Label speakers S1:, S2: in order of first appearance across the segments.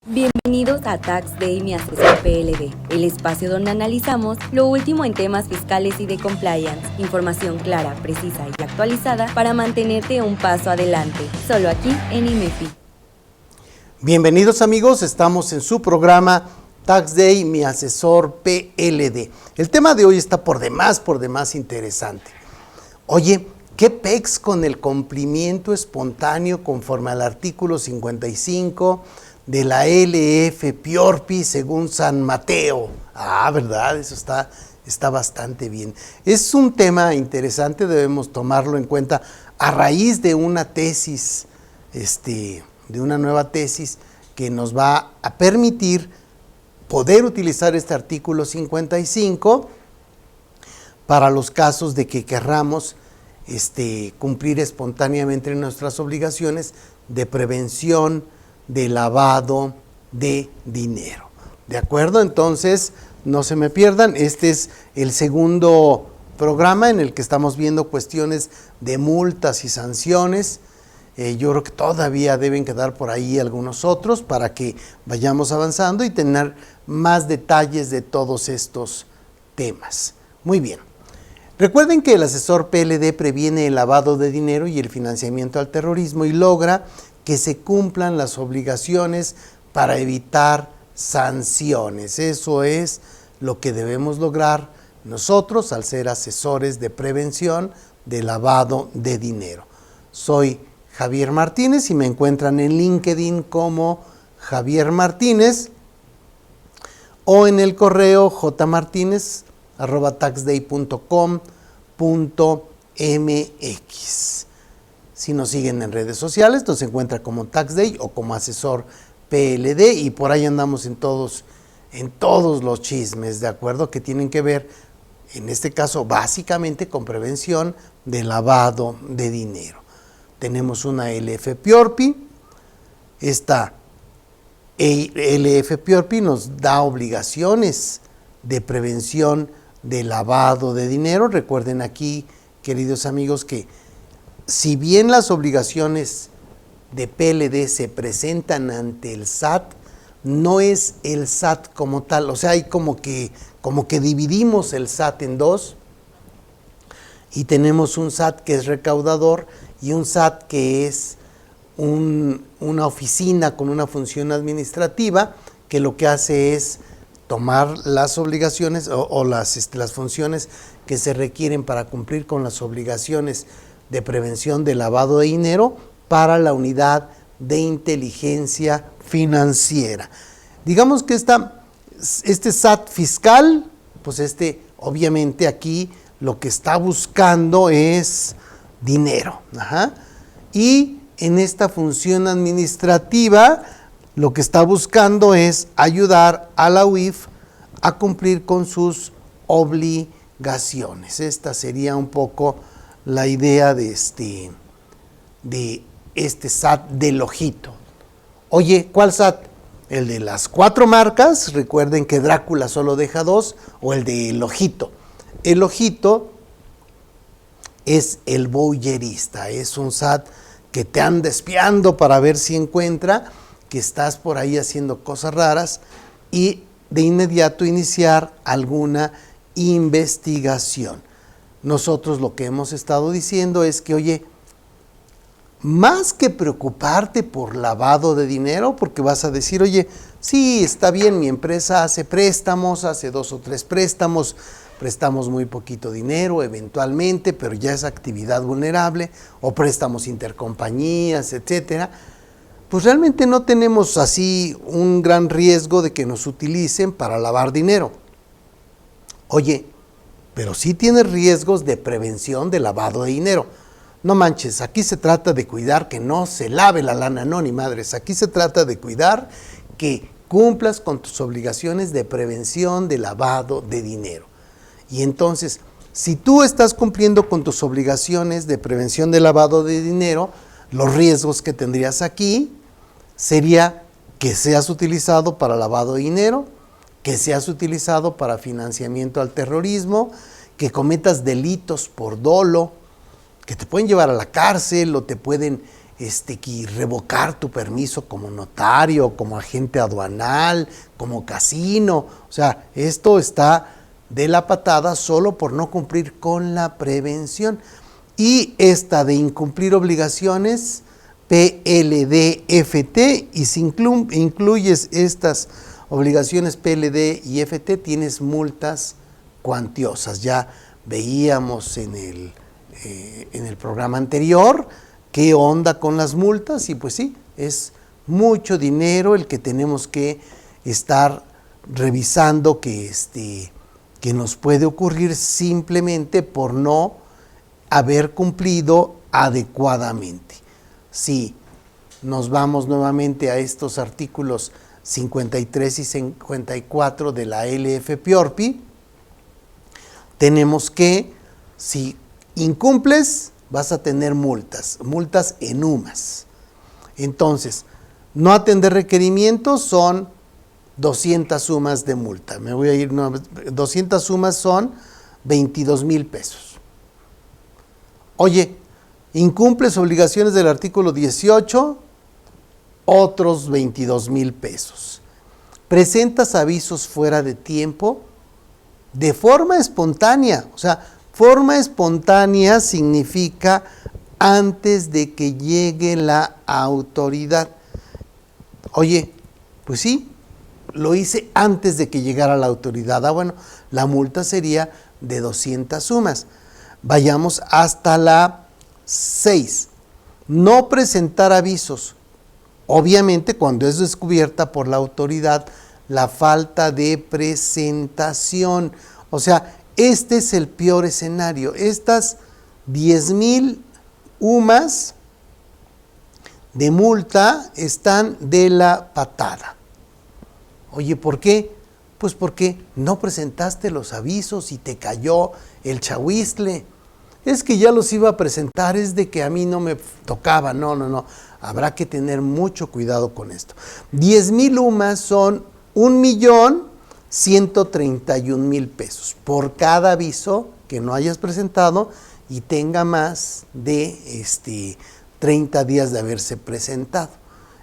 S1: Bienvenidos a Tax Day, mi asesor PLD, el espacio donde analizamos lo último en temas fiscales y de compliance, información clara, precisa y actualizada para mantenerte un paso adelante, solo aquí en IMEFI.
S2: Bienvenidos amigos, estamos en su programa Tax Day, mi asesor PLD. El tema de hoy está por demás interesante. Oye, ¿qué pex con el cumplimiento espontáneo conforme al artículo 55 de la LF Piorpi según San Mateo? ¿Verdad? Eso está bastante bien. Es un tema interesante, debemos tomarlo en cuenta a raíz de una tesis, de una nueva tesis que nos va a permitir poder utilizar este artículo 55 para los casos de que querramos cumplir espontáneamente nuestras obligaciones de prevención de lavado de dinero. ¿De acuerdo? Entonces, no se me pierdan, este es el segundo programa en el que estamos viendo cuestiones de multas y sanciones. Yo creo que todavía deben quedar por ahí algunos otros para que vayamos avanzando y tener más detalles de todos estos temas. Muy bien. Recuerden que el asesor PLD previene el lavado de dinero y el financiamiento al terrorismo y logra que se cumplan las obligaciones para evitar sanciones. Eso es lo que debemos lograr nosotros al ser asesores de prevención de lavado de dinero. Soy Javier Martínez y me encuentran en LinkedIn como Javier Martínez o en el correo jmartinez@taxday.com.mx. Si nos siguen en redes sociales, nos encuentra como TaxDay o como asesor PLD y por ahí andamos en todos los chismes, ¿de acuerdo? Que tienen que ver, en este caso, básicamente con prevención de lavado de dinero. Tenemos una LF Piorpi. Esta LF Piorpi nos da obligaciones de prevención de lavado de dinero. Recuerden aquí, queridos amigos, que si bien las obligaciones de PLD se presentan ante el SAT, no es el SAT como tal, o sea, hay como que dividimos el SAT en dos y tenemos un SAT que es recaudador y un SAT que es una oficina con una función administrativa que lo que hace es tomar las obligaciones o las funciones que se requieren para cumplir con las obligaciones de prevención de lavado de dinero para la unidad de inteligencia financiera. Digamos que este SAT fiscal, pues obviamente aquí lo que está buscando es dinero. Y en esta función administrativa lo que está buscando es ayudar a la UIF a cumplir con sus obligaciones. Esta sería un poco la idea de este SAT del ojito. Oye, ¿cuál SAT? ¿El de las 4 marcas? Recuerden que Drácula solo deja 2, o el del ojito. El ojito es el voyerista, es un SAT que te anda espiando para ver si encuentra que estás por ahí haciendo cosas raras y de inmediato iniciar alguna investigación. Nosotros lo que hemos estado diciendo es que, oye, más que preocuparte por lavado de dinero, porque vas a decir, oye, sí, está bien, mi empresa hace préstamos, hace 2 o 3 préstamos, prestamos muy poquito dinero eventualmente, pero ya es actividad vulnerable, o préstamos intercompañías, etcétera. Pues realmente no tenemos así un gran riesgo de que nos utilicen para lavar dinero. Oye, pero sí tiene riesgos de prevención de lavado de dinero. No manches, aquí se trata de cuidar que no se lave la lana, no, ni madres. Aquí se trata de cuidar que cumplas con tus obligaciones de prevención de lavado de dinero. Y entonces, si tú estás cumpliendo con tus obligaciones de prevención de lavado de dinero, los riesgos que tendrías aquí sería que seas utilizado para lavado de dinero, que seas utilizado para financiamiento al terrorismo, que cometas delitos por dolo, que te pueden llevar a la cárcel o te pueden que revocar tu permiso como notario, como agente aduanal, como casino. O sea, esto está de la patada solo por no cumplir con la prevención. Y esta de incumplir obligaciones, PLD-FT, y si incluyes estas obligaciones PLD y FT, tienes multas cuantiosas. Ya veíamos en el programa anterior qué onda con las multas, y pues sí, es mucho dinero el que tenemos que estar revisando que nos puede ocurrir simplemente por no haber cumplido adecuadamente. Si nos vamos nuevamente a estos artículos 53 y 54 de la LFPORPI, tenemos que, si incumples, vas a tener multas en UMAS. Entonces, no atender requerimientos son 200 UMAS de multa. 200 UMAS son 22,000 pesos. Oye, incumples obligaciones del artículo 18, otros 22,000 pesos. Presentas avisos fuera de tiempo de forma espontánea. O sea, forma espontánea significa antes de que llegue la autoridad. Oye, pues sí, lo hice antes de que llegara la autoridad. Bueno, la multa sería de 200 sumas. Vayamos hasta la 6. No presentar avisos. Obviamente, cuando es descubierta por la autoridad la falta de presentación. O sea, este es el peor escenario. Estas 10,000 UMAS de multa están de la patada. Oye, ¿por qué? Pues porque no presentaste los avisos y te cayó el chahuizle. Es que ya los iba a presentar, es de que a mí no me tocaba. No. Habrá que tener mucho cuidado con esto. 10,000 UMAS son 1,131,000 pesos por cada aviso que no hayas presentado y tenga más de 30 días de haberse presentado.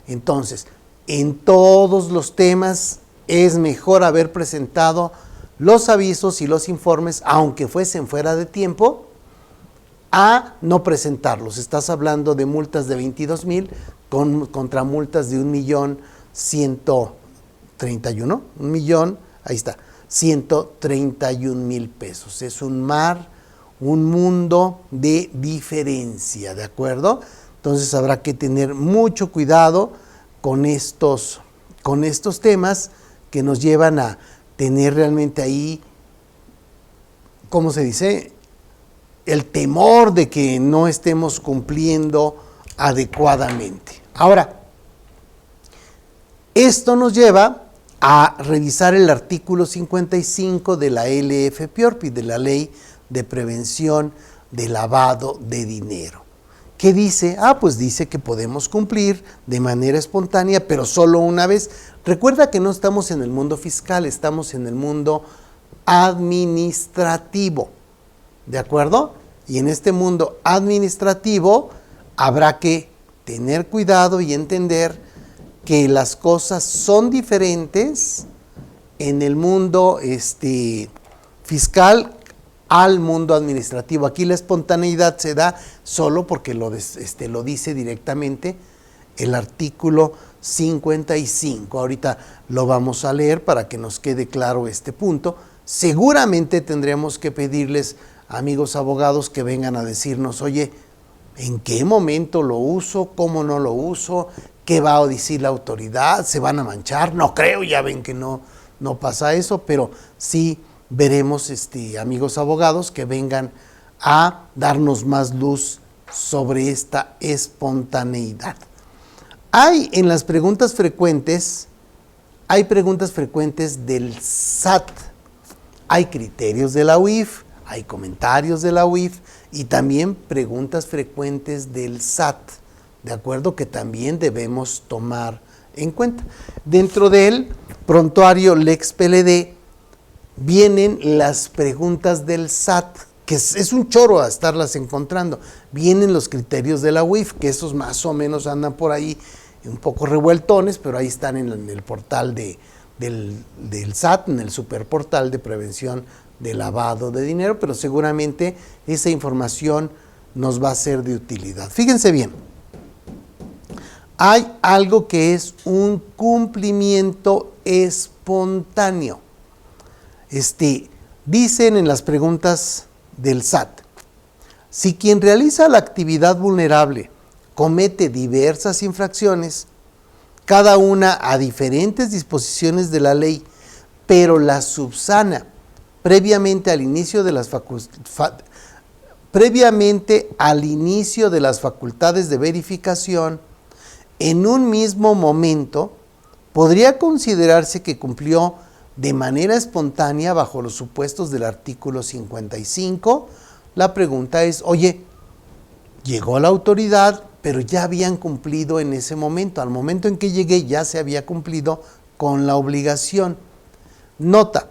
S2: Entonces, en todos los temas es mejor haber presentado los avisos y los informes, aunque fuesen fuera de tiempo, a no presentarlos. Estás hablando de multas de 22,000 contra multas de 131,000 pesos. Es un mundo de diferencia, ¿de acuerdo? Entonces habrá que tener mucho cuidado con estos temas que nos llevan a tener realmente ahí, ¿cómo se dice?, el temor de que no estemos cumpliendo adecuadamente. Ahora, esto nos lleva a revisar el artículo 55 de la LFPORPI, de la Ley de Prevención de Lavado de Dinero. ¿Qué dice? Pues dice que podemos cumplir de manera espontánea, pero solo una vez. Recuerda que no estamos en el mundo fiscal, estamos en el mundo administrativo. ¿De acuerdo? Y en este mundo administrativo habrá que tener cuidado y entender que las cosas son diferentes en el mundo fiscal al mundo administrativo. Aquí la espontaneidad se da solo porque lo dice directamente el artículo 55. Ahorita lo vamos a leer para que nos quede claro este punto. Seguramente tendremos que pedirles, amigos abogados, que vengan a decirnos, oye, ¿en qué momento lo uso? ¿Cómo no lo uso? ¿Qué va a decir la autoridad? ¿Se van a manchar? No creo, ya ven que no pasa eso, pero sí veremos, amigos abogados, que vengan a darnos más luz sobre esta espontaneidad. Hay en las preguntas frecuentes, del SAT, hay criterios de la UIF, hay comentarios de la UIF y también preguntas frecuentes del SAT, ¿de acuerdo?, que también debemos tomar en cuenta. Dentro del prontuario Lex PLD vienen las preguntas del SAT que es un choro a estarlas encontrando. Vienen los criterios de la UIF, que esos más o menos andan por ahí un poco revueltones, pero ahí están en el portal del SAT, en el superportal de prevención de lavado de dinero, pero seguramente esa información nos va a ser de utilidad. Fíjense bien, hay algo que es un cumplimiento espontáneo. Dicen en las preguntas del SAT, si quien realiza la actividad vulnerable comete diversas infracciones, cada una a diferentes disposiciones de la ley, pero la subsana previamente al inicio de las facultades de verificación, en un mismo momento, podría considerarse que cumplió de manera espontánea bajo los supuestos del artículo 55. La pregunta es, oye, llegó la autoridad, pero ya habían cumplido en ese momento. Al momento en que llegué ya se había cumplido con la obligación. Nota,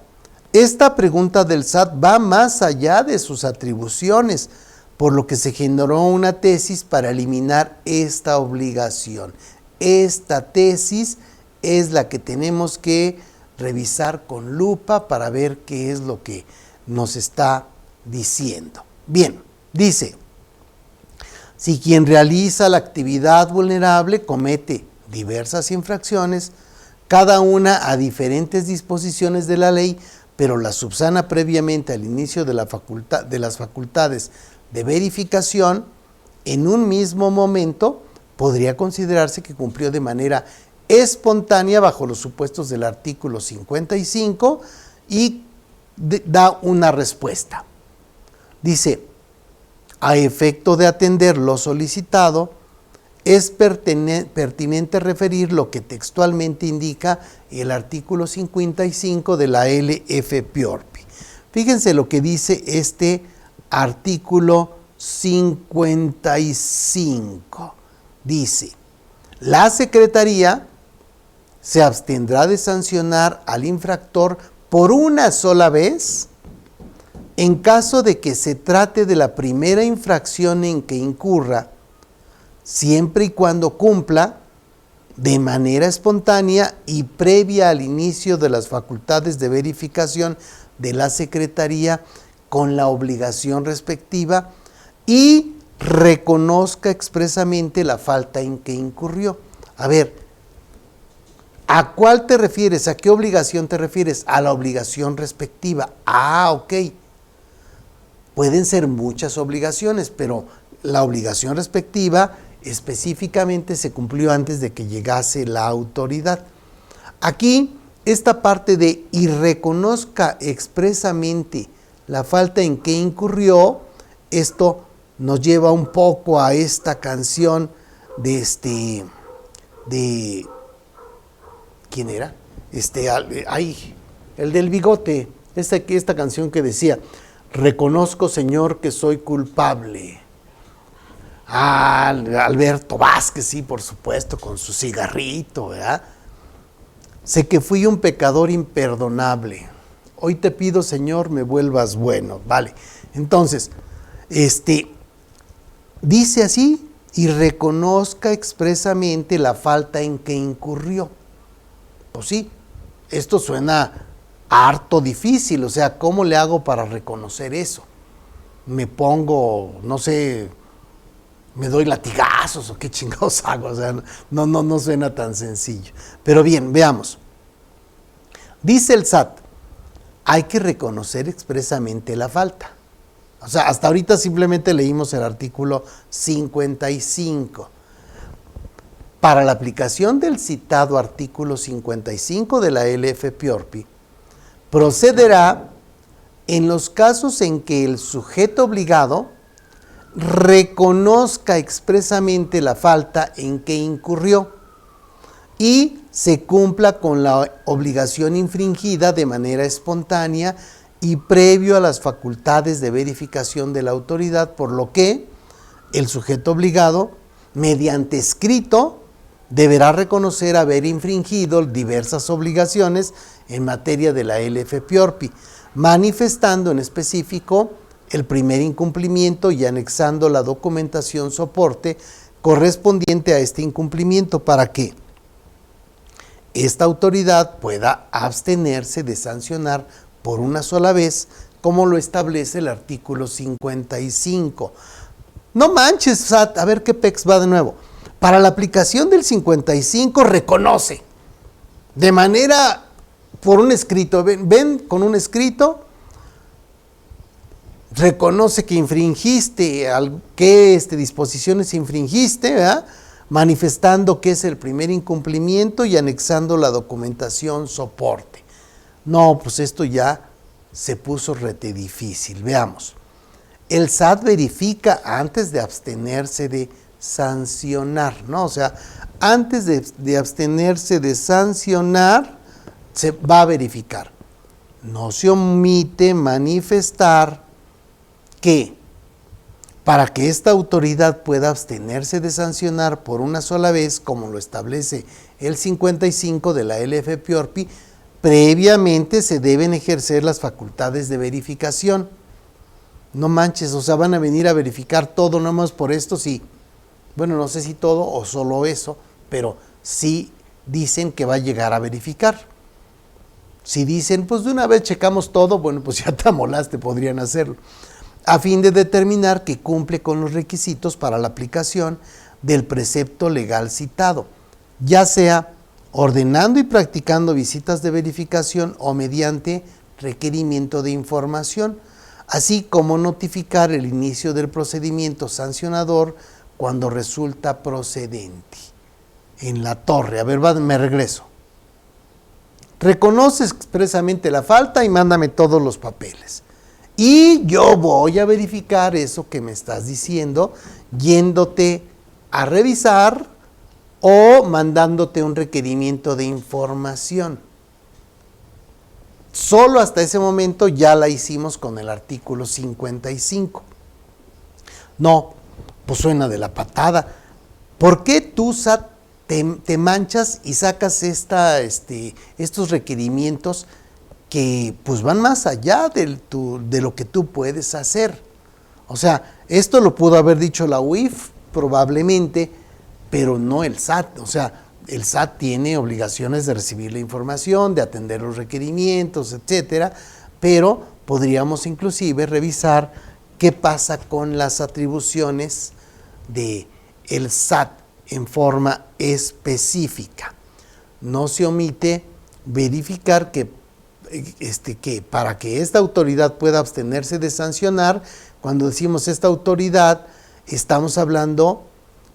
S2: esta pregunta del SAT va más allá de sus atribuciones, por lo que se generó una tesis para eliminar esta obligación. Esta tesis es la que tenemos que revisar con lupa para ver qué es lo que nos está diciendo. Bien, dice, si quien realiza la actividad vulnerable comete diversas infracciones, cada una a diferentes disposiciones de la ley, pero la subsana previamente al inicio de las facultades de verificación, en un mismo momento podría considerarse que cumplió de manera espontánea bajo los supuestos del artículo 55 y da una respuesta. Dice, a efecto de atender lo solicitado, es pertinente referir lo que textualmente indica el artículo 55 de la LFPORPI. Fíjense lo que dice este artículo 55. Dice, la Secretaría se abstendrá de sancionar al infractor por una sola vez en caso de que se trate de la primera infracción en que incurra, siempre y cuando cumpla de manera espontánea y previa al inicio de las facultades de verificación de la Secretaría con la obligación respectiva y reconozca expresamente la falta en que incurrió. A ver, ¿a cuál te refieres? ¿A qué obligación te refieres? A la obligación respectiva. Ah, ok. Pueden ser muchas obligaciones, pero la obligación respectiva específicamente se cumplió antes de que llegase la autoridad. Aquí, esta parte de y reconozca expresamente la falta en que incurrió, esto nos lleva un poco a esta canción de ¿quién era? El del bigote, esta canción que decía, reconozco, Señor, que soy culpable. Alberto Vázquez, sí, por supuesto, con su cigarrito, ¿verdad? Sé que fui un pecador imperdonable. Hoy te pido, Señor, me vuelvas bueno. Vale, entonces, dice así, y reconozca expresamente la falta en que incurrió. Pues sí, esto suena harto difícil, o sea, ¿cómo le hago para reconocer eso? Me pongo, no sé, me doy latigazos o qué chingados hago, o sea, no suena tan sencillo. Pero bien, veamos. Dice el SAT, hay que reconocer expresamente la falta. O sea, hasta ahorita simplemente leímos el artículo 55. Para la aplicación del citado artículo 55 de la LFPORPI, procederá en los casos en que el sujeto obligado reconozca expresamente la falta en que incurrió y se cumpla con la obligación infringida de manera espontánea y previo a las facultades de verificación de la autoridad, por lo que el sujeto obligado, mediante escrito, deberá reconocer haber infringido diversas obligaciones en materia de la LFPORPI, manifestando en específico el primer incumplimiento y anexando la documentación soporte correspondiente a este incumplimiento para que esta autoridad pueda abstenerse de sancionar por una sola vez, como lo establece el artículo 55. No manches, SAT, a ver qué pex va de nuevo. Para la aplicación del 55 reconoce de manera por un escrito, ven con un escrito, reconoce que infringiste, qué disposiciones infringiste, ¿verdad? Manifestando que es el primer incumplimiento y anexando la documentación soporte. No, pues esto ya se puso rete difícil. Veamos. El SAT verifica antes de abstenerse de sancionar, ¿no? O sea, antes de abstenerse de sancionar, se va a verificar. No se omite manifestar que para que esta autoridad pueda abstenerse de sancionar por una sola vez, como lo establece el 55 de la LFPORPI, previamente se deben ejercer las facultades de verificación. No manches, o sea, van a venir a verificar todo nomás por esto, sí. Bueno, no sé si todo o solo eso, pero sí dicen que va a llegar a verificar. Si dicen, pues de una vez checamos todo, bueno, pues ya te amolaste, podrían hacerlo, a fin de determinar que cumple con los requisitos para la aplicación del precepto legal citado, ya sea ordenando y practicando visitas de verificación o mediante requerimiento de información, así como notificar el inicio del procedimiento sancionador cuando resulta procedente. En la torre, a ver, me regreso. Reconoce expresamente la falta y mándame todos los papeles. Y yo voy a verificar eso que me estás diciendo, yéndote a revisar o mandándote un requerimiento de información. Solo hasta ese momento ya la hicimos con el artículo 55. No, pues suena de la patada. ¿Por qué tú, SAT, te manchas y sacas estos requerimientos que pues van más allá de lo que tú puedes hacer? O sea, esto lo pudo haber dicho la UIF probablemente, pero no el SAT. O sea, el SAT tiene obligaciones de recibir la información, de atender los requerimientos, etcétera, pero podríamos inclusive revisar qué pasa con las atribuciones de el SAT en forma específica. No se omite verificar que para que esta autoridad pueda abstenerse de sancionar, cuando decimos esta autoridad, estamos hablando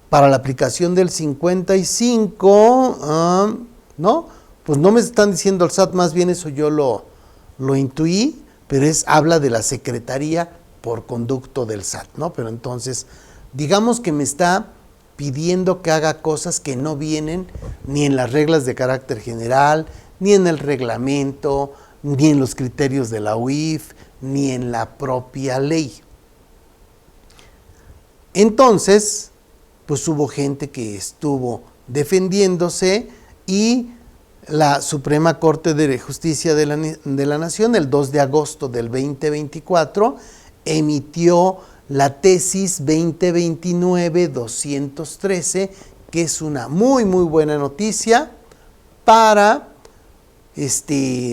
S2: para la aplicación del 55, ¿no? Pues no me están diciendo el SAT, más bien eso yo lo intuí, pero habla de la Secretaría por conducto del SAT, ¿no? Pero entonces, digamos que me está pidiendo que haga cosas que no vienen ni en las reglas de carácter general, ni en el reglamento, ni en los criterios de la UIF, ni en la propia ley. Entonces, pues hubo gente que estuvo defendiéndose y la Suprema Corte de Justicia de la Nación, el 2 de agosto del 2024, emitió la tesis 2029-213, que es una muy, muy buena noticia para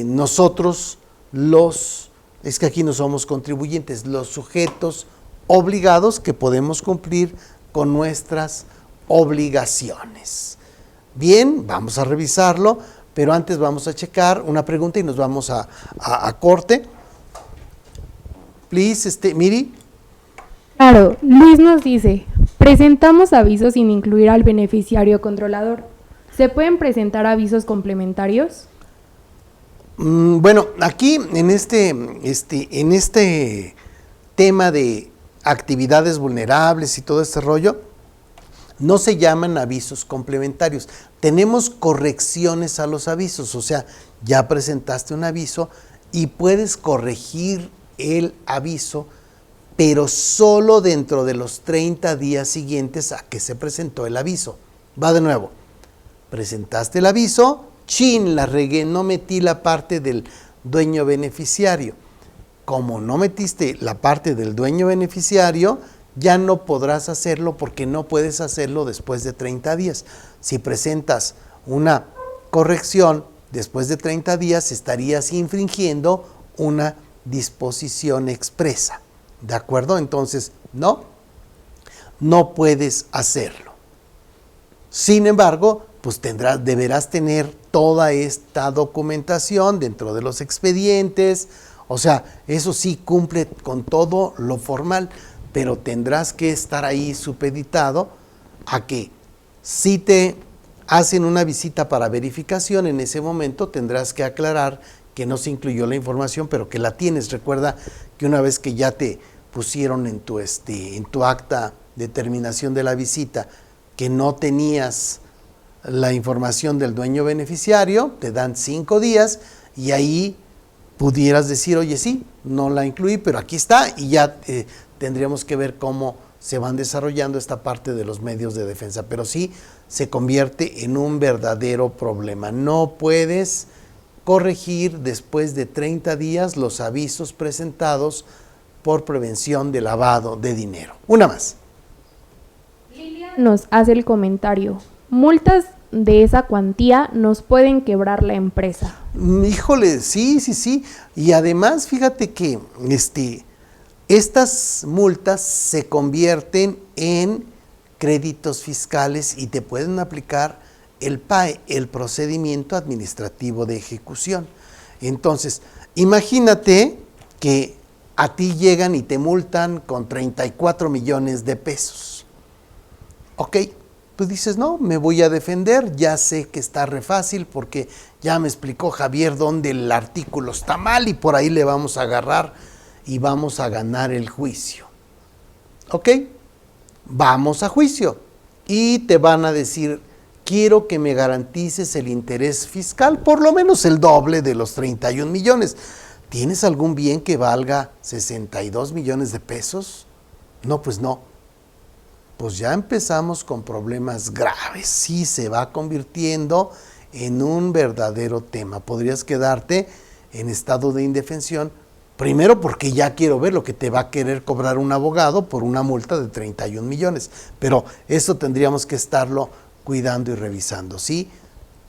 S2: nosotros es que aquí no somos contribuyentes, los sujetos obligados que podemos cumplir con nuestras obligaciones. Bien, vamos a revisarlo, pero antes vamos a checar una pregunta y nos vamos a corte. Please, Miri.
S3: Claro, Luis nos dice, presentamos avisos sin incluir al beneficiario controlador. ¿Se pueden presentar avisos complementarios?
S2: Bueno, aquí en este tema de actividades vulnerables y todo este rollo, no se llaman avisos complementarios. Tenemos correcciones a los avisos, o sea, ya presentaste un aviso y puedes corregir el aviso, pero solo dentro de los 30 días siguientes a que se presentó el aviso. Va de nuevo. Presentaste el aviso, la regué, no metí la parte del dueño beneficiario. como no metiste la parte del dueño beneficiario, ya no podrás hacerlo porque no puedes hacerlo después de 30 días. Si presentas una corrección después de 30 días, estarías infringiendo una disposición expresa. ¿De acuerdo? Entonces, no puedes hacerlo. Sin embargo, pues deberás tener toda esta documentación dentro de los expedientes. O sea, eso sí cumple con todo lo formal, pero tendrás que estar ahí supeditado a que si te hacen una visita para verificación, en ese momento tendrás que aclarar que no se incluyó la información, pero que la tienes. Recuerda que una vez que ya te pusieron en tu acta de terminación de la visita que no tenías la información del dueño beneficiario, te dan 5 días y ahí pudieras decir, oye, sí, no la incluí, pero aquí está, y ya tendríamos que ver cómo se van desarrollando esta parte de los medios de defensa, pero sí se convierte en un verdadero problema. No puedes corregir después de 30 días los avisos presentados por prevención de lavado de dinero. Una más.
S3: Nos hace el comentario: multas de esa cuantía nos pueden quebrar la empresa.
S2: Híjole, sí. Y además, fíjate que estas multas se convierten en créditos fiscales y te pueden aplicar el PAE, el procedimiento administrativo de ejecución. Entonces, imagínate que a ti llegan y te multan con 34 millones de pesos. Ok, pues dices, no, me voy a defender, ya sé que está re fácil porque ya me explicó Javier dónde el artículo está mal y por ahí le vamos a agarrar y vamos a ganar el juicio. Ok, vamos a juicio y te van a decir, quiero que me garantices el interés fiscal, por lo menos el doble de los 31 millones. ¿Tienes algún bien que valga 62 millones de pesos? No, pues no. Pues ya empezamos con problemas graves. Sí, se va convirtiendo en un verdadero tema. Podrías quedarte en estado de indefensión, primero porque ya quiero ver lo que te va a querer cobrar un abogado por una multa de 31 millones. Pero eso tendríamos que estarlo cuidando y revisando. Sí,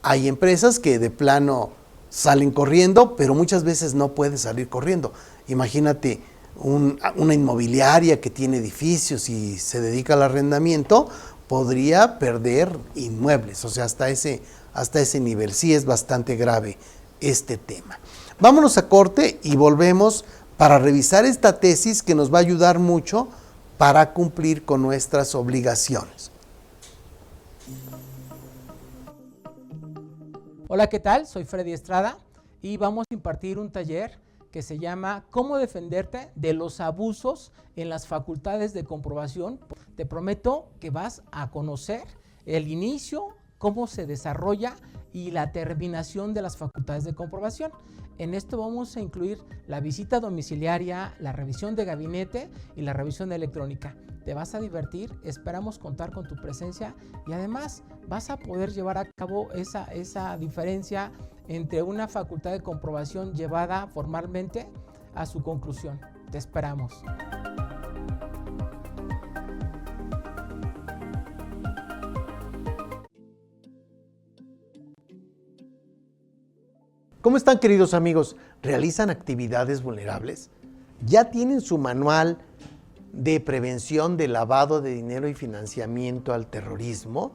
S2: hay empresas que de plano salen corriendo, pero muchas veces no puedes salir corriendo. Imagínate una inmobiliaria que tiene edificios y se dedica al arrendamiento, podría perder inmuebles, o sea, hasta ese nivel. Sí, es bastante grave este tema. Vámonos a corte y volvemos para revisar esta tesis que nos va a ayudar mucho para cumplir con nuestras obligaciones.
S4: Hola, ¿qué tal? Soy Freddy Estrada y vamos a impartir un taller que se llama ¿Cómo defenderte de los abusos en las facultades de comprobación? Te prometo que vas a conocer el inicio, cómo se desarrolla y la terminación de las facultades de comprobación. En esto vamos a incluir la visita domiciliaria, la revisión de gabinete y la revisión electrónica. Te vas a divertir, esperamos contar con tu presencia y además vas a poder llevar a cabo esa diferencia entre una facultad de comprobación llevada formalmente a su conclusión. Te esperamos.
S2: ¿Cómo están, queridos amigos? ¿Realizan actividades vulnerables? ¿Ya tienen su manual de prevención de lavado de dinero y financiamiento al terrorismo?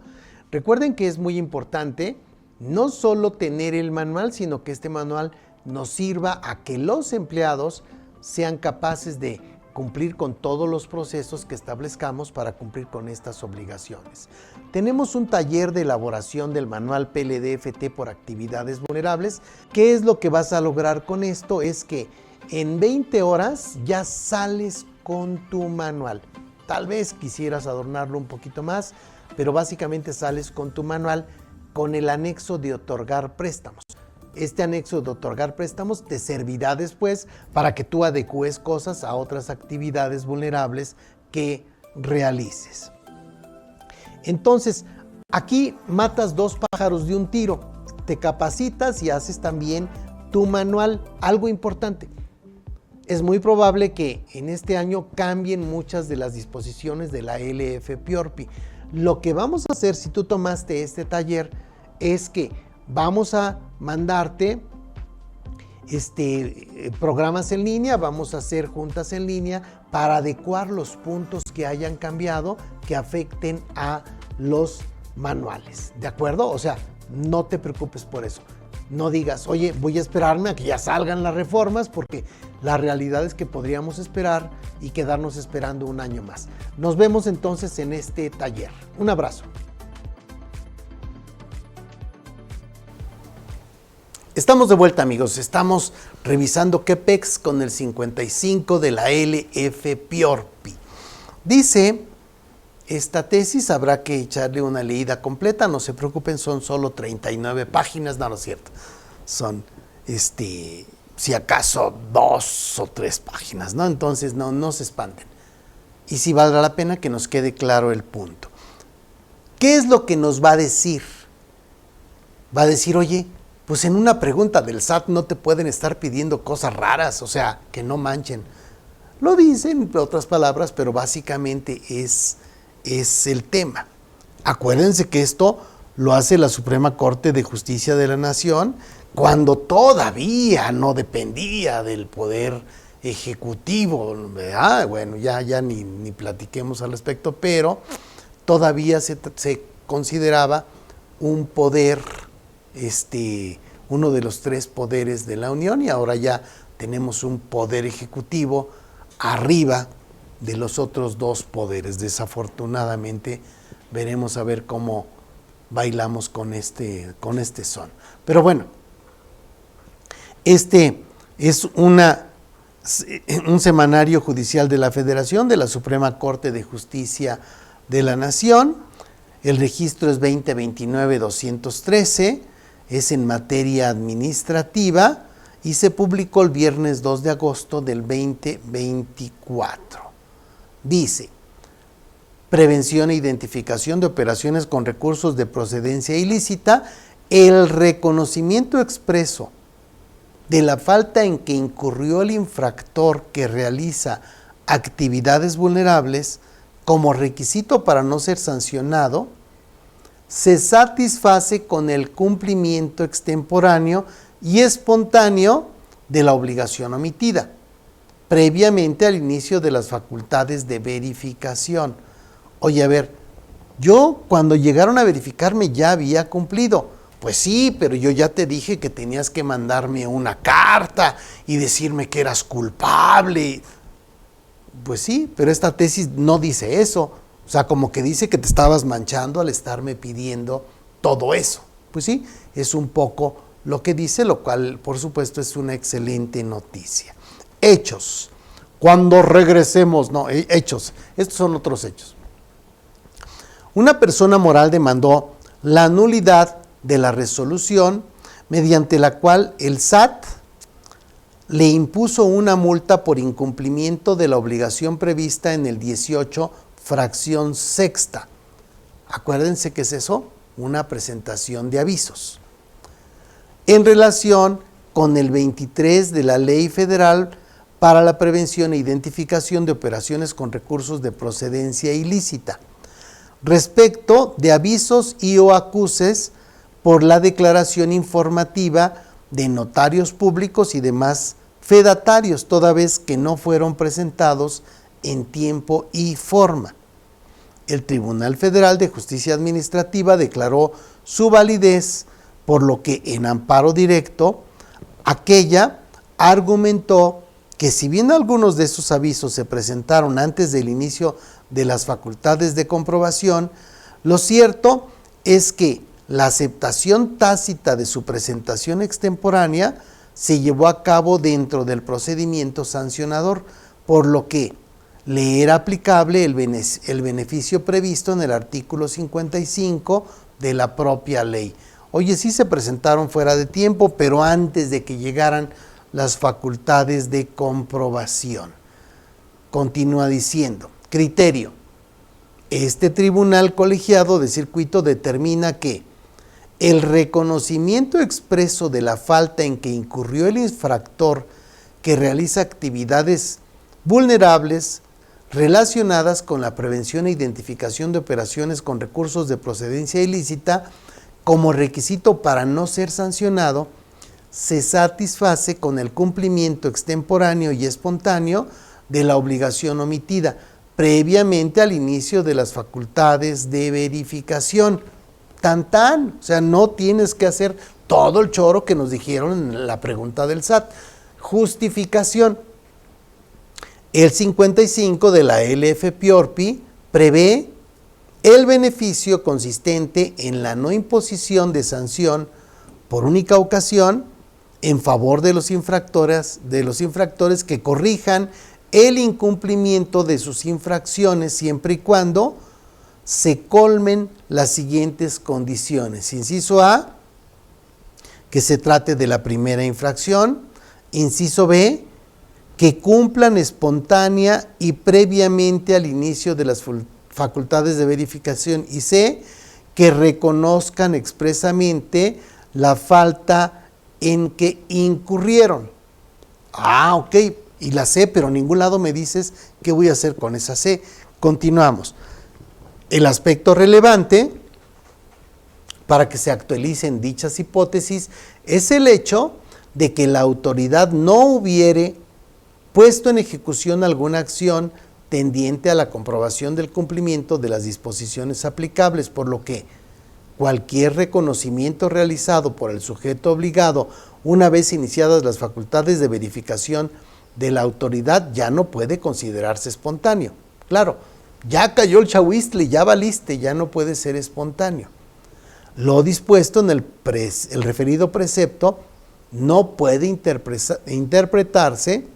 S2: Recuerden que es muy importante no solo tener el manual, sino que este manual nos sirva a que los empleados sean capaces de cumplir con todos los procesos que establezcamos para cumplir con estas obligaciones. Tenemos un taller de elaboración del manual PLD-FT por actividades vulnerables. ¿Qué es lo que vas a lograr con esto? Es que en 20 horas ya sales con tu manual. Tal vez quisieras adornarlo un poquito más, pero básicamente sales con tu manual con el anexo de otorgar préstamos. Este anexo de otorgar préstamos te servirá después para que tú adecúes cosas a otras actividades vulnerables que realices. Entonces, aquí matas 2 pájaros de un tiro. Te capacitas y haces también tu manual. Algo importante, es muy probable que en este año cambien muchas de las disposiciones de la LFPORPI. Lo que vamos a hacer si tú tomaste este taller es que vamos a mandarte programas en línea, vamos a hacer juntas en línea para adecuar los puntos que hayan cambiado que afecten a los manuales, ¿de acuerdo? O sea, no te preocupes por eso. No digas, oye, voy a esperarme a que ya salgan las reformas, porque la realidad es que podríamos esperar y quedarnos esperando un año más. Nos vemos entonces en este taller. Un abrazo. Estamos de vuelta, amigos. Estamos revisando QPEX con el 55 de la LFPORPI. Dice, esta tesis habrá que echarle una leída completa. No se preocupen, son solo 39 páginas. No, no es cierto. Son, si acaso 2 o 3 páginas, ¿no? Entonces, no se espanten. Y sí valdrá la pena que nos quede claro el punto. ¿Qué es lo que nos va a decir? Va a decir, oye, pues en una pregunta del SAT no te pueden estar pidiendo cosas raras, o sea, que no manchen. Lo dicen en otras palabras, pero básicamente es el tema. Acuérdense que esto lo hace la Suprema Corte de Justicia de la Nación cuando todavía no dependía del Poder Ejecutivo, ¿verdad? Bueno, ya ni platiquemos al respecto, pero todavía se consideraba un poder, uno de los 3 poderes de la Unión, y ahora ya tenemos un poder ejecutivo arriba de los otros 2 poderes. Desafortunadamente veremos a ver cómo bailamos con este son. Pero bueno, este es un semanario judicial de la Federación, de la Suprema Corte de Justicia de la Nación. El registro es 2029-213, es en materia administrativa y se publicó el viernes 2 de agosto del 2024. Dice, prevención e identificación de operaciones con recursos de procedencia ilícita, el reconocimiento expreso de la falta en que incurrió el infractor que realiza actividades vulnerables como requisito para no ser sancionado, se satisface con el cumplimiento extemporáneo y espontáneo de la obligación omitida, previamente al inicio de las facultades de verificación. Oye, a ver, yo cuando llegaron a verificarme ya había cumplido. Pues sí, pero yo ya te dije que tenías que mandarme una carta y decirme que eras culpable. Pues sí, pero esta tesis no dice eso. O sea, como que dice que te estabas manchando al estarme pidiendo todo eso. Pues sí, es un poco lo que dice, lo cual, por supuesto, es una excelente noticia. Hechos. Cuando regresemos, hechos. Estos son otros hechos. Una persona moral demandó la nulidad de la resolución mediante la cual el SAT le impuso una multa por incumplimiento de la obligación prevista en el 18, fracción sexta. Acuérdense que es eso, una presentación de avisos. En relación con el 23 de la Ley Federal para la Prevención e Identificación de Operaciones con Recursos de Procedencia Ilícita, respecto de avisos y o acuses por la declaración informativa de notarios públicos y demás fedatarios, toda vez que no fueron presentados en tiempo y forma. El Tribunal Federal de Justicia Administrativa declaró su validez, por lo que en amparo directo, aquella argumentó que si bien algunos de esos avisos se presentaron antes del inicio de las facultades de comprobación, lo cierto es que la aceptación tácita de su presentación extemporánea se llevó a cabo dentro del procedimiento sancionador, por lo que le era aplicable el beneficio previsto en el artículo 55 de la propia ley. Oye, sí se presentaron fuera de tiempo, pero antes de que llegaran las facultades de comprobación. Continúa diciendo, criterio. Este tribunal colegiado de circuito determina que el reconocimiento expreso de la falta en que incurrió el infractor que realiza actividades vulnerables relacionadas con la prevención e identificación de operaciones con recursos de procedencia ilícita como requisito para no ser sancionado, se satisface con el cumplimiento extemporáneo y espontáneo de la obligación omitida previamente al inicio de las facultades de verificación. Tan tan, o sea, no tienes que hacer todo el choro que nos dijeron en la pregunta del SAT. Justificación. El 55 de la LF-PIORPI prevé el beneficio consistente en la no imposición de sanción por única ocasión en favor de los infractores que corrijan el incumplimiento de sus infracciones siempre y cuando se colmen las siguientes condiciones. Inciso A, que se trate de la primera infracción. Inciso B, que cumplan espontánea y previamente al inicio de las facultades de verificación. Y C, que reconozcan expresamente la falta en que incurrieron. Ah, ok, y la C, pero en ningún lado me dices qué voy a hacer con esa C. Continuamos. El aspecto relevante para que se actualicen dichas hipótesis es el hecho de que la autoridad no hubiere puesto en ejecución alguna acción tendiente a la comprobación del cumplimiento de las disposiciones aplicables, por lo que cualquier reconocimiento realizado por el sujeto obligado una vez iniciadas las facultades de verificación de la autoridad ya no puede considerarse espontáneo. Claro, ya cayó el chahuistle, ya valiste, ya no puede ser espontáneo. Lo dispuesto en el referido precepto no puede interpretarse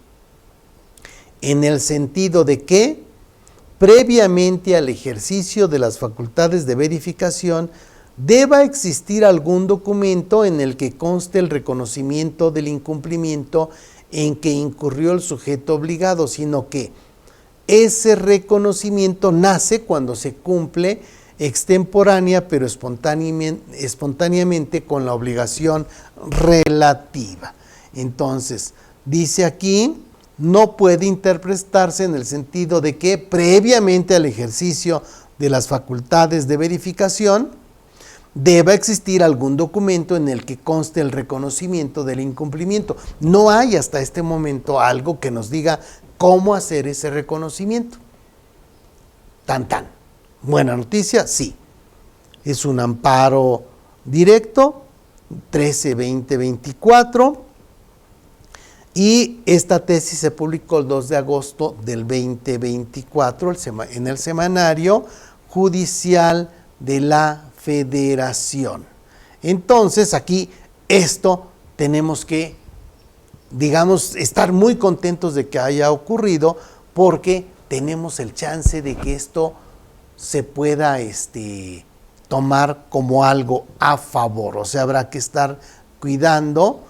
S2: en el sentido de que, previamente al ejercicio de las facultades de verificación, deba existir algún documento en el que conste el reconocimiento del incumplimiento en que incurrió el sujeto obligado, sino que ese reconocimiento nace cuando se cumple extemporánea pero espontáneamente con la obligación relativa. Entonces, dice aquí, no puede interpretarse en el sentido de que previamente al ejercicio de las facultades de verificación deba existir algún documento en el que conste el reconocimiento del incumplimiento. No hay hasta este momento algo que nos diga cómo hacer ese reconocimiento. Tan tan. Buena noticia, sí. Es un amparo directo, 13-20-24, y esta tesis se publicó el 2 de agosto del 2024 en el Semanario Judicial de la Federación. Entonces, aquí esto tenemos que, digamos, estar muy contentos de que haya ocurrido, porque tenemos el chance de que esto se pueda tomar como algo a favor. O sea, habrá que estar cuidando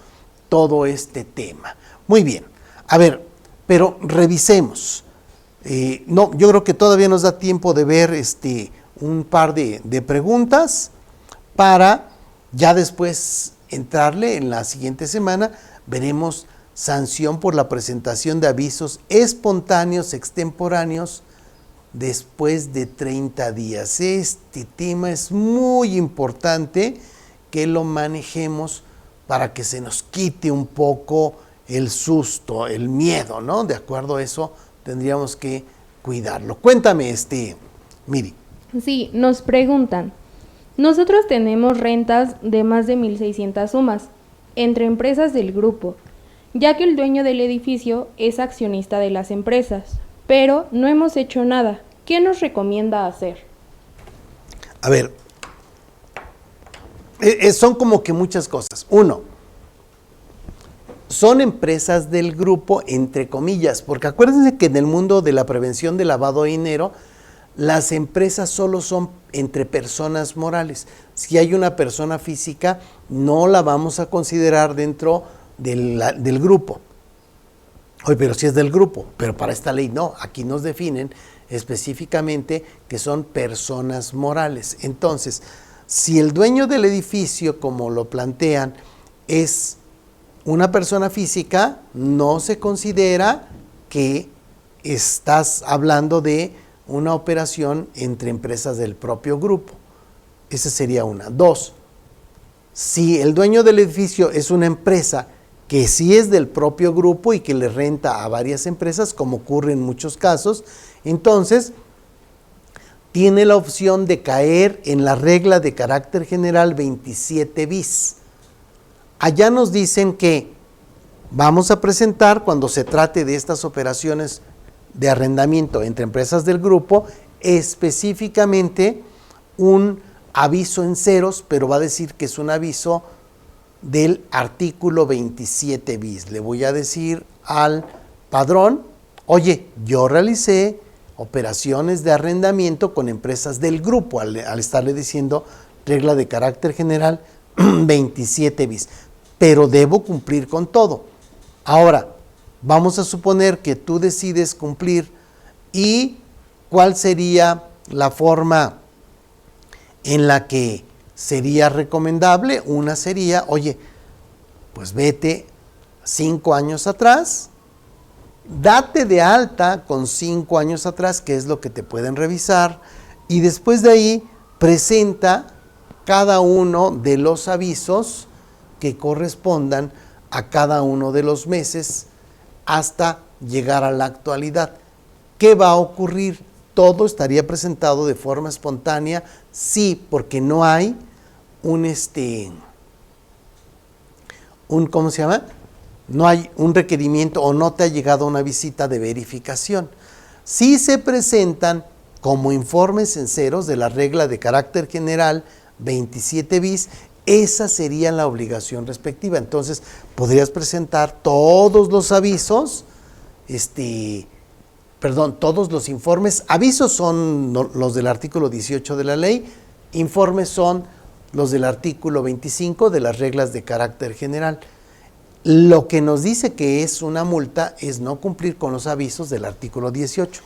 S2: todo este tema. Muy bien. A ver, pero revisemos. No, yo creo que todavía nos da tiempo de ver un par de preguntas para ya después entrarle en la siguiente semana. Veremos sanción por la presentación de avisos espontáneos extemporáneos después de 30 días. Este tema es muy importante que lo manejemos para que se nos quite un poco el susto, el miedo, ¿no? De acuerdo a eso, tendríamos que cuidarlo. Cuéntame, Miri.
S3: Sí, nos preguntan. Nosotros tenemos rentas de más de 1,600 sumas entre empresas del grupo, ya que el dueño del edificio es accionista de las empresas, pero no hemos hecho nada. ¿Qué nos recomienda hacer?
S2: A ver, son como que muchas cosas. Uno, son empresas del grupo, entre comillas, porque acuérdense que en el mundo de la prevención del lavado de dinero, las empresas solo son entre personas morales. Si hay una persona física, no la vamos a considerar dentro del grupo. Oye, pero si es del grupo, pero para esta ley no, aquí nos definen específicamente que son personas morales. Entonces, si el dueño del edificio, como lo plantean, es una persona física no se considera que estás hablando de una operación entre empresas del propio grupo. Esa sería una. 2, si el dueño del edificio es una empresa que sí es del propio grupo y que le renta a varias empresas, como ocurre en muchos casos, entonces tiene la opción de caer en la regla de carácter general 27 bis. Allá nos dicen que vamos a presentar, cuando se trate de estas operaciones de arrendamiento entre empresas del grupo, específicamente un aviso en ceros, pero va a decir que es un aviso del artículo 27 bis. Le voy a decir al padrón, oye, yo realicé operaciones de arrendamiento con empresas del grupo, al estarle diciendo regla de carácter general 27 bis, pero debo cumplir con todo. Ahora, vamos a suponer que tú decides cumplir, y ¿cuál sería la forma en la que sería recomendable? Una sería, oye, pues vete 5 años atrás, date de alta con 5 años atrás, que es lo que te pueden revisar, y después de ahí presenta cada uno de los avisos que correspondan a cada uno de los meses hasta llegar a la actualidad. ¿Qué va a ocurrir? Todo estaría presentado de forma espontánea, sí, porque no hay ¿cómo se llama? No hay un requerimiento o no te ha llegado una visita de verificación. Si se presentan como informes en ceros de la regla de carácter general 27 bis, esa sería la obligación respectiva. Entonces, podrías presentar todos los avisos, todos los informes. Avisos son los del artículo 18 de la ley, informes son los del artículo 25 de las reglas de carácter general. Lo que nos dice que es una multa es no cumplir con los avisos del artículo 18.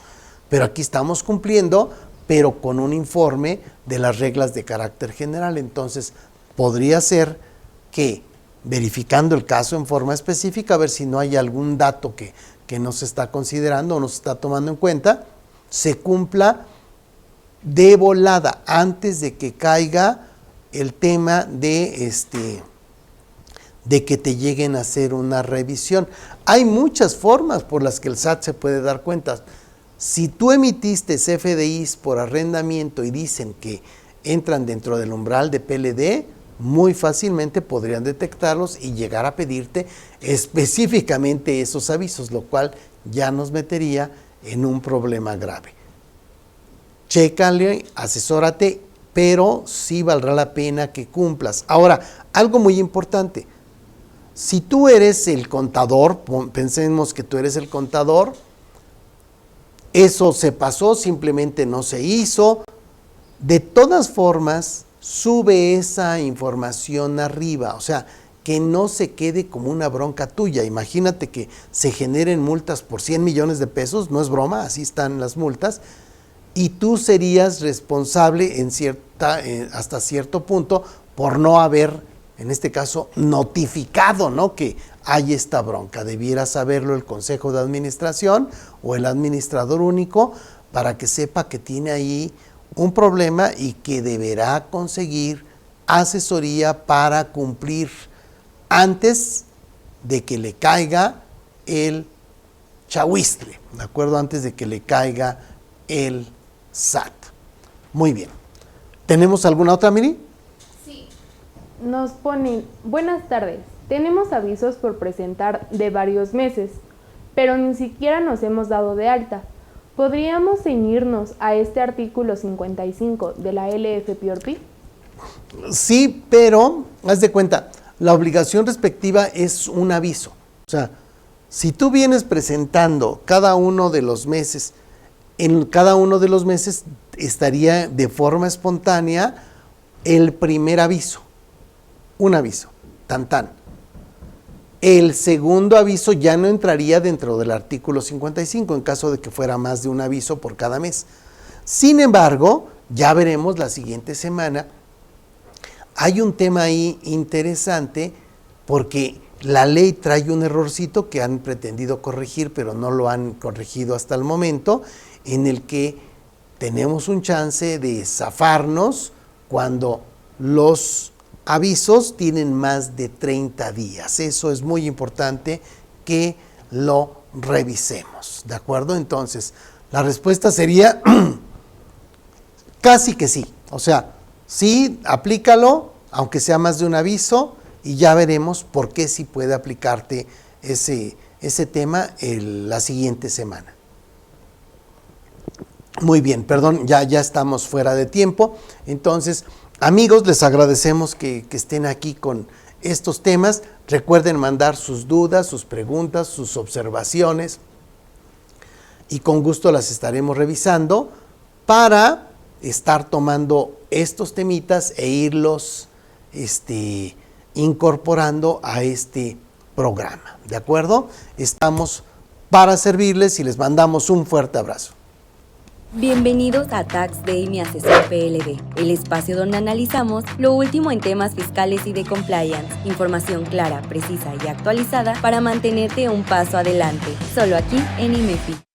S2: Pero aquí estamos cumpliendo, pero con un informe de las reglas de carácter general. Entonces, podría ser que, verificando el caso en forma específica, a ver si no hay algún dato que no se está considerando o no se está tomando en cuenta, se cumpla de volada antes de que caiga el tema de que te lleguen a hacer una revisión. Hay muchas formas por las que el SAT se puede dar cuenta. Si tú emitiste CFDIs por arrendamiento y dicen que entran dentro del umbral de PLD, muy fácilmente podrían detectarlos y llegar a pedirte específicamente esos avisos, lo cual ya nos metería en un problema grave. Chécale, asesórate, pero sí valdrá la pena que cumplas. Ahora, algo muy importante, si tú eres el contador, pensemos que tú eres el contador, eso se pasó, simplemente no se hizo, de todas formas, sube esa información arriba, o sea, que no se quede como una bronca tuya. Imagínate que se generen multas por 100 millones de pesos, no es broma, así están las multas, y tú serías responsable hasta cierto punto por no haber, en este caso, notificado, ¿no?, que hay esta bronca. Debiera saberlo el Consejo de Administración o el administrador único para que sepa que tiene ahí un problema y que deberá conseguir asesoría para cumplir antes de que le caiga el chahuistle, ¿de acuerdo? Antes de que le caiga el SAT. Muy bien. ¿Tenemos alguna otra, Miri?
S3: Sí. Nos ponen, buenas tardes, tenemos avisos por presentar de varios meses, pero ni siquiera nos hemos dado de alta. ¿Podríamos ceñirnos a este artículo 55 de la LFPORPI?
S2: Sí, pero haz de cuenta, la obligación respectiva es un aviso. O sea, si tú vienes presentando cada uno de los meses, en cada uno de los meses estaría de forma espontánea el primer aviso, un aviso, tan tan. El segundo aviso ya no entraría dentro del artículo 55 en caso de que fuera más de un aviso por cada mes. Sin embargo, ya veremos la siguiente semana, hay un tema ahí interesante porque la ley trae un errorcito que han pretendido corregir, pero no lo han corregido hasta el momento, en el que tenemos un chance de zafarnos cuando los avisos tienen más de 30 días. Eso es muy importante que lo revisemos, ¿de acuerdo? Entonces, la respuesta sería casi que sí. O sea, sí, aplícalo, aunque sea más de un aviso, y ya veremos por qué sí puede aplicarte ese tema la siguiente semana. Muy bien, perdón, ya estamos fuera de tiempo. Entonces, amigos, les agradecemos que estén aquí con estos temas. Recuerden mandar sus dudas, sus preguntas, sus observaciones, y con gusto las estaremos revisando para estar tomando estos temitas e irlos incorporando a este programa, ¿de acuerdo? Estamos para servirles y les mandamos un fuerte abrazo.
S1: Bienvenidos a Tax Day, mi asesor PLD, el espacio donde analizamos lo último en temas fiscales y de compliance, información clara, precisa y actualizada para mantenerte un paso adelante, solo aquí en IMEFI.